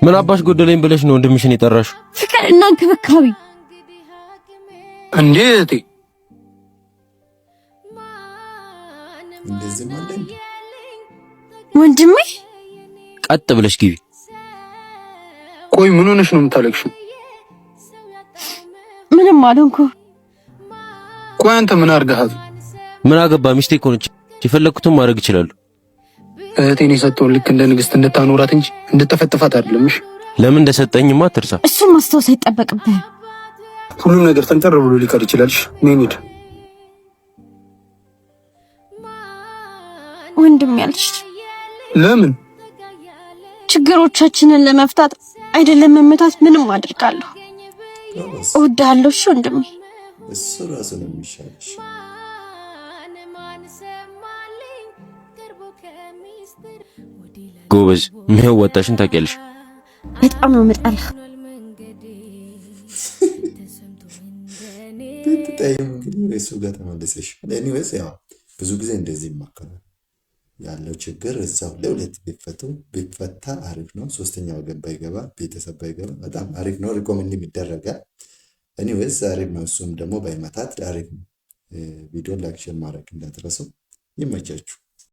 ምን አባሽ ጎደለኝ ብለሽ ነው ወንድምሽን የጠራሽው? ፍቅርና እንክብካቤ እንዴት እንደዚህ ማለት ወንድሜ ቀጥ ብለሽ ግቢ። ቆይ ምን ሆነሽ ነው የምታለቅሽው? ምንም አልሆንኩም። ቆይ አንተ ምን አድርገሃል? ምን አገባ? ሚስቴ እኮ ነች። የፈለኩትን ማድረግ ይችላል። እህቴን የሰጠውን ልክ እንደ ንግስት እንድታኖራት እንጂ እንድትጠፈጥፋት አይደለም። እሺ ለምን እንደሰጠኝማ አትርሳ። እሱን ማስታወስ አይጠበቅብህም። ሁሉም ነገር ተንጠር ብሎ ሊቀር ይችላል። እሺ ኔኒድ ወንድም ያልሽ ለምን ችግሮቻችንን ለመፍታት አይደለም መመታት ምንም አድርጋለሁ። እወድሃለሁ። እሺ ወንድሜ እሱ ራሱ ነው የሚሻልሽ። ጎበዝ የሚያዋጣሽን ታውቂያለሽ። በጣም ነው የምጠላህ። ብትጠይም እንግዲህ እሱ ጋር ተመለሰሽ። ኤኒዌይስ ያው ብዙ ጊዜ እንደዚህ ይማከራል። ያለው ችግር እዛው ለሁለት ቢፈታ አሪፍ ነው። ሶስተኛ ወገን ባይገባ፣ ቤተሰብ ባይገባ በጣም አሪፍ ነው። ሪኮመንድ ይደረጋል። ኤኒዌይስ አሪፍ ነው። እሱም ደግሞ ባይመታት አሪፍ ነው። ቪዲዮ ላይክ ሼር ማድረግ እንዳትረሱ። ይመቻችሁ።